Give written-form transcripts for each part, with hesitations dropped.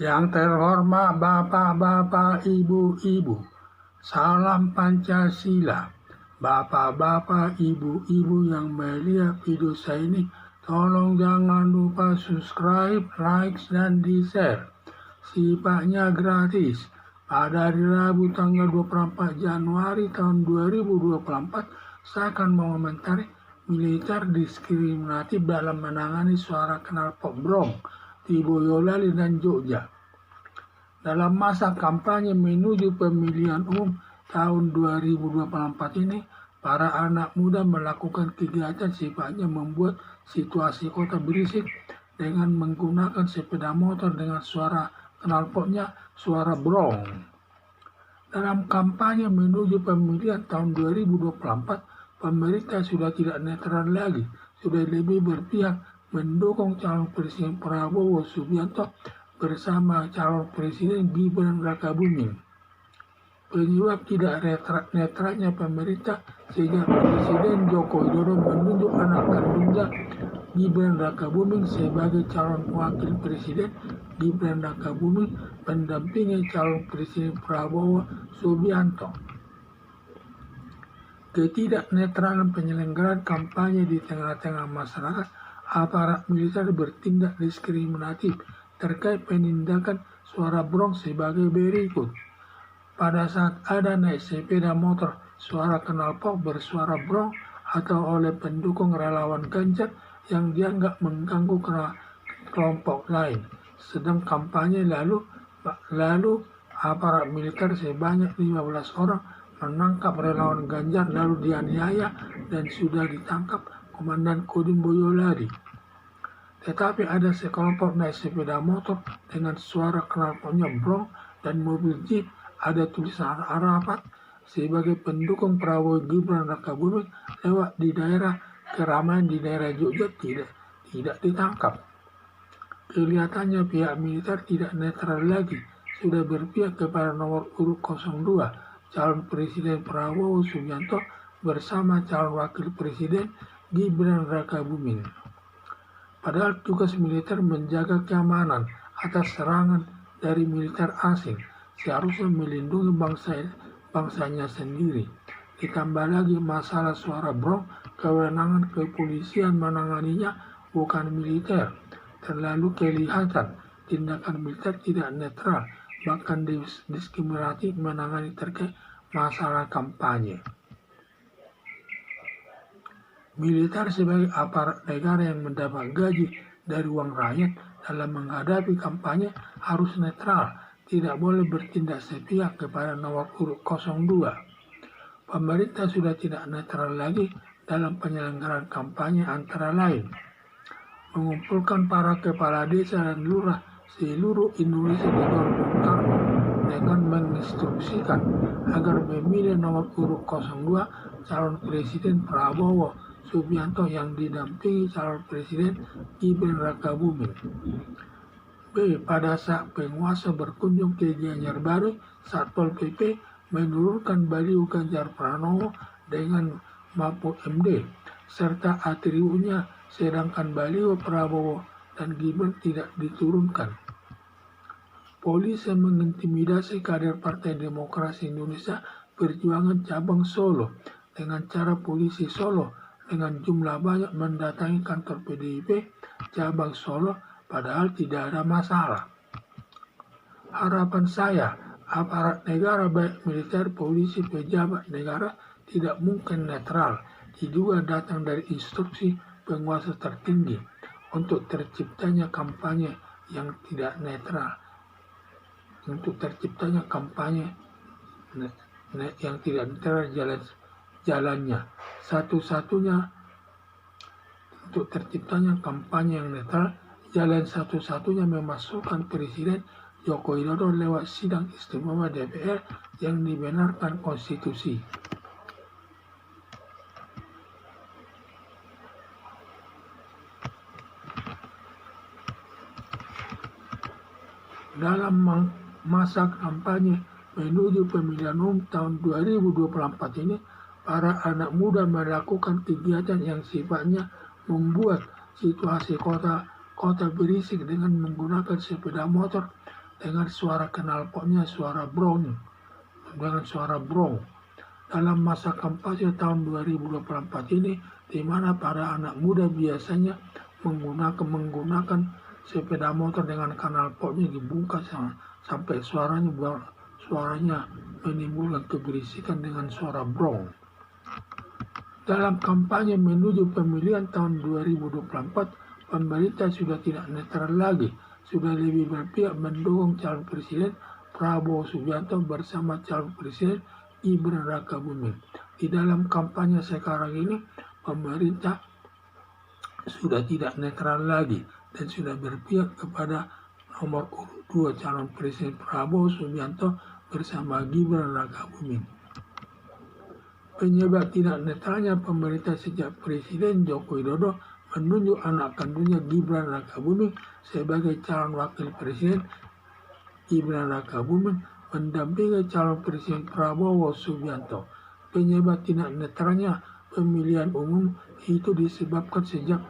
Yang terhormat Bapak-Bapak, Ibu-Ibu, salam Pancasila. Bapak-bapak, ibu-ibu yang melihat video saya ini, tolong jangan lupa subscribe, like, dan di-share. Sifatnya gratis. Pada hari Rabu tanggal 24 Januari tahun 2024, saya akan mengomentari militer diskriminatif dalam menangani suara knalpot Brong di Boyolali dan Jogja. Dalam masa kampanye menuju pemilihan umum tahun 2024 ini, para anak muda melakukan kegiatan sifatnya membuat situasi kota berisik dengan menggunakan sepeda motor dengan suara knalpotnya suara Brong. Dalam kampanye menuju pemilihan tahun 2024, pemerintah sudah tidak netral lagi, sudah lebih berpihak mendukung calon Presiden Prabowo Subianto bersama calon Presiden Gibran Rakabuming. Penyebab tidak netralnya pemerintah sehingga Presiden Joko Widodo menunjuk anak kandungnya Gibran Rakabuming sebagai calon wakil presiden. Gibran Rakabuming mendampingi calon Presiden Prabowo Subianto. Ketidaknetralan penyelenggaraan kampanye di tengah-tengah masyarakat, aparat militer bertindak diskriminatif terkait penindakan suara Brong sebagai berikut. Pada saat ada naik sepeda motor, suara knalpot bersuara Brong atau oleh pendukung relawan Ganjar yang dianggap mengganggu kelompok lain. Sedang kampanye lalu aparat militer sebanyak 15 orang menangkap relawan Ganjar lalu dianiaya dan sudah ditangkap Komandan Kodim Boyolali. Tetapi ada sekelompok naik sepeda motor dengan suara knalpotnya Brong dan mobil jeep ada tulisan rapat sebagai pendukung Prabowo Gibran Rakabuming lewat di daerah keramaian di daerah Jogja tidak ditangkap. Kelihatannya pihak militer tidak netral lagi, sudah berpihak kepada nomor urut 02 calon Presiden Prabowo Subianto bersama calon wakil presiden Gibran Rakabuming. Padahal tugas militer menjaga keamanan atas serangan dari militer asing, seharusnya melindungi bangsanya sendiri. Ditambah lagi masalah suara Brong, kewenangan kepolisian menanganinya bukan militer. Terlalu kelihatan tindakan militer tidak netral, bahkan diskriminatif menangani terkait masalah kampanye. Militer sebagai aparat negara yang mendapat gaji dari uang rakyat dalam menghadapi kampanye harus netral, tidak boleh bertindak sepihak kepada nomor urut 02. Pemerintah sudah tidak netral lagi dalam penyelenggaraan kampanye, antara lain mengumpulkan para kepala desa dan lurah seluruh Indonesia di Gelora Bung Karno dengan menginstruksikan agar memilih nomor urut 02 calon Presiden Prabowo Subianto yang didampingi calon Presiden Gibran Rakabuming. B. Pada saat penguasa berkunjung ke Gianyar Bali, Satpol PP menurunkan baliho Ganjar Pranowo dengan Mahfud MD serta atributnya, sedangkan baliho Prabowo dan Gibran tidak diturunkan. Polisi mengintimidasi kader Partai Demokrasi Indonesia Perjuangan cabang Solo dengan cara polisi Solo dengan jumlah banyak mendatangi kantor PDIP cabang Solo, padahal tidak ada masalah. Harapan saya, aparat negara baik militer, polisi, pejabat negara tidak mungkin netral, diduga datang dari instruksi penguasa tertinggi untuk terciptanya kampanye yang tidak netral. Untuk terciptanya kampanye yang tidak netral jalannya. Satu-satunya untuk terciptanya kampanye yang netral, jalan satu-satunya memasukkan Presiden Joko Widodo lewat sidang istimewa DPR yang dibenarkan konstitusi. Dalam masa kampanye menuju pemilihan umum tahun 2024 ini, para anak muda melakukan kegiatan yang sifatnya membuat situasi kota berisik dengan menggunakan sepeda motor dengan suara knalpotnya dengan suara brong. Dalam masa kampanye tahun 2024 ini, di mana para anak muda biasanya menggunakan sepeda motor dengan knalpotnya dibuka sampai suaranya menimbulkan keberisikan dengan suara brong. Dalam kampanye menuju pemilihan tahun 2024, pemerintah sudah tidak netral lagi, sudah lebih berpihak mendukung calon presiden Prabowo Subianto bersama calon presiden Gibran Rakabuming. Di dalam kampanye sekarang ini, pemerintah sudah tidak netral lagi dan sudah berpihak kepada nomor urut 2 calon presiden Prabowo Subianto bersama Gibran Rakabuming. Penyebab tidak netralnya pemerintah sejak Presiden Joko Widodo menunjuk anak kandungnya Gibran Rakabuming sebagai calon wakil presiden. Gibran Rakabuming mendampingi calon presiden Prabowo Subianto. Penyebab tidak netralnya pemilihan umum itu disebabkan sejak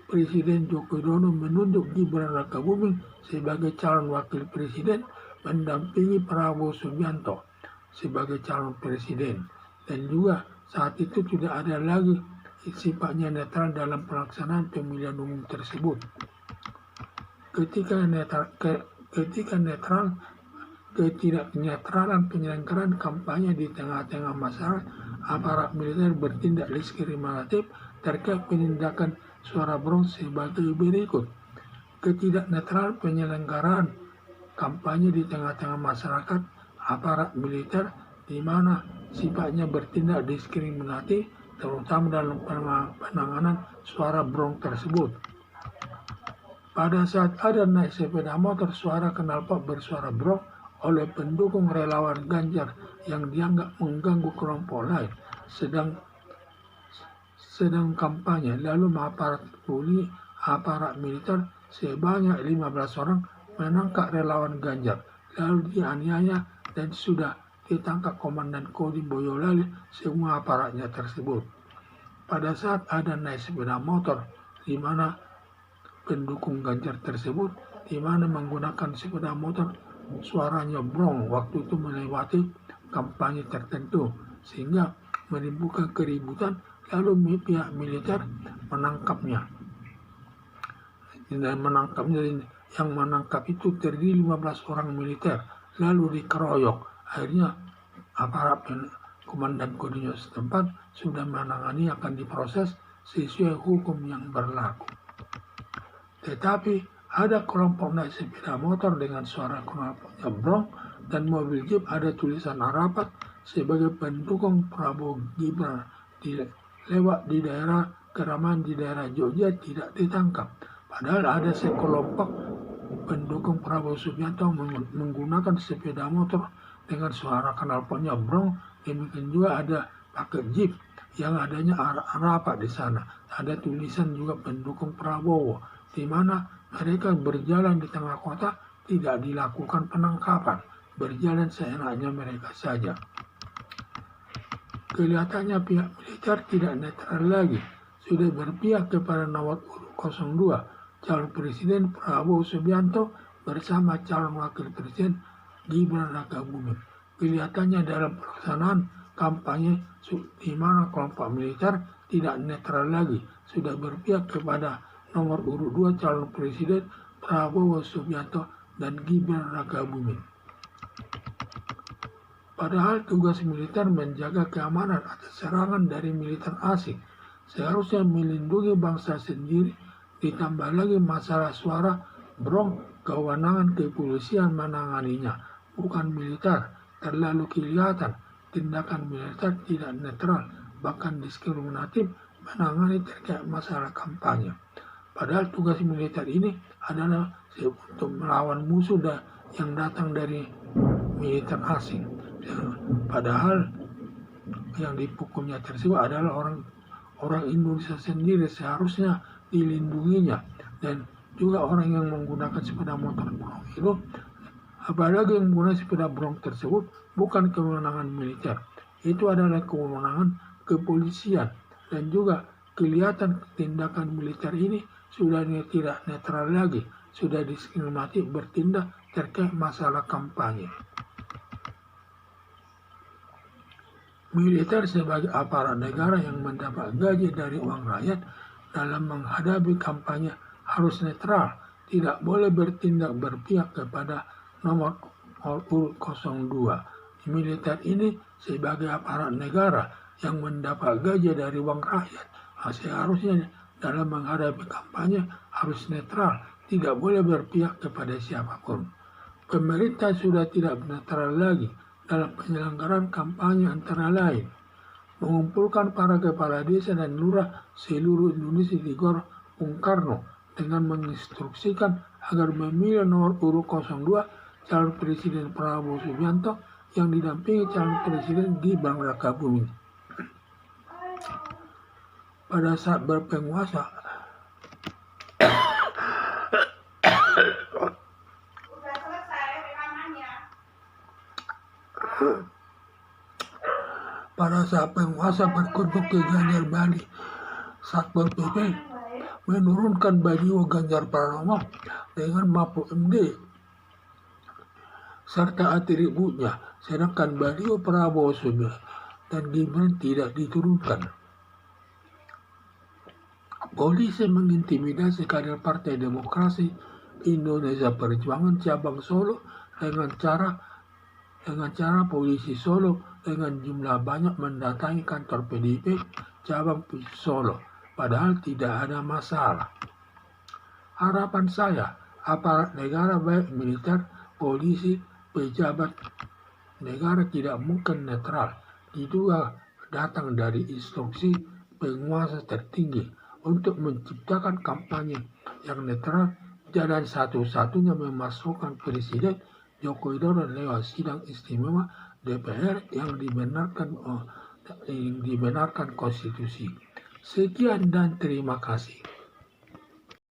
Presiden Joko Widodo menunjuk Gibran Rakabuming sebagai calon wakil presiden mendampingi Prabowo Subianto sebagai calon presiden. Dan juga saat itu tidak ada lagi sifatnya netral dalam pelaksanaan pemilihan umum tersebut. Ketidaknetralan penyelenggaraan kampanye di tengah-tengah masyarakat, aparat militer bertindak diskriminatif terkait penindakan suara brong sebagai berikut. Ketidaknetralan penyelenggaraan kampanye di tengah-tengah masyarakat, aparat militer di mana sifatnya bertindak diskriminatif terutama dalam penanganan suara brong tersebut. Pada saat ada naik sepeda motor suara knalpot bersuara brong oleh pendukung relawan Ganjar yang dianggap mengganggu kelompok lain sedang kampanye, lalu aparat militer sebanyak 15 orang menangkap relawan Ganjar, lalu dianiaya dan sudah ditangkap Komandan Kodim Boyolali semua aparatnya tersebut. Pada saat ada naik sepeda motor di mana pendukung Ganjar tersebut di mana menggunakan sepeda motor suaranya brong waktu itu melewati kampanye tertentu sehingga menimbulkan keributan, lalu pihak militer menangkapnya. Dan yang menangkap itu terdiri 15 orang militer lalu dikeroyok. Akhirnya aparat komandan kodim setempat sudah menangani akan diproses sesuai hukum yang berlaku. Tetapi ada kelompok naik sepeda motor dengan suara knalpotnya brong dan mobil jeep ada tulisan rapat sebagai pendukung Prabowo Gibran lewat di daerah keramaian di daerah Jogja tidak ditangkap. Padahal ada sekelompok pendukung Prabowo Subianto menggunakan sepeda motor dengan suara knalpotnya brong. Demikian juga ada pakai jeep yang adanya rapat di sana. Ada tulisan juga pendukung Prabowo, di mana mereka berjalan di tengah kota tidak dilakukan penangkapan, berjalan seenaknya mereka saja. Kelihatannya pihak militer tidak netral lagi, sudah berpihak kepada nomor urut 02 calon presiden Prabowo Subianto bersama calon wakil presiden Gibran Rakabuming. Kelihatannya dalam pelaksanaan kampanye di mana kelompok militer tidak netral lagi, sudah berpihak kepada nomor urut 2 calon presiden Prabowo Subianto dan Gibran Rakabuming. Padahal tugas militer menjaga keamanan atas serangan dari militer asing, seharusnya melindungi bangsa sendiri, ditambah lagi masalah suara brong, kewenangan kepolisian menanganinya, bukan militer. Terlalu kelihatan tindakan militer tidak netral, bahkan diskriminatif menangani terkait masalah kampanye. Padahal tugas militer ini adalah untuk melawan musuh yang datang dari militer asing. Padahal yang dipukulnya tersebut adalah orang Indonesia sendiri, seharusnya dilindunginya. Dan juga orang yang menggunakan sepeda motor brong itu, apalagi yang menggunakan sepeda brong tersebut, bukan kewenangan militer. Itu adalah kewenangan kepolisian. Dan juga kelihatan tindakan militer ini sudah tidak netral lagi, sudah diskriminatif bertindak terkait masalah kampanye. Militer sebagai aparat negara yang mendapat gaji dari uang rakyat dalam menghadapi kampanye harus netral, tidak boleh bertindak berpihak kepada nomor urut 02. Militer ini sebagai aparat negara yang mendapat gaji dari uang rakyat, seharusnya dalam menghadapi kampanye harus netral, tidak boleh berpihak kepada siapapun. Pemerintah sudah tidak netral lagi dalam penyelenggaraan kampanye, antara lain mengumpulkan para kepala desa dan lurah seluruh Indonesia di Gor Bung Karno dengan menginstruksikan agar memilih nomor urut 02 calon Presiden Prabowo Subianto yang didampingi calon Presiden Gibran Rakabuming. Pada saat berpenguasa, berkunjung ke Ganjar Bali, Satpol PP menurunkan baliho Ganjar Pranowo dengan Mahfud MD serta atributnya, sedangkan baliho Prabowo Subianto dan Gibran tidak diturunkan. Polisi mengintimidasi kader Partai Demokrasi Indonesia Perjuangan cabang Solo dengan cara polisi Solo dengan jumlah banyak mendatangi kantor PDIP cabang Solo, padahal tidak ada masalah. Harapan saya, aparat negara baik militer, polisi, pejabat negara tidak mungkin netral, diduga datang dari instruksi penguasa tertinggi untuk menciptakan kampanye yang netral. Jalan satu-satunya memasukkan Presiden Joko Widodo lewat sidang istimewa DPR yang dibenarkan konstitusi. Sekian dan terima kasih.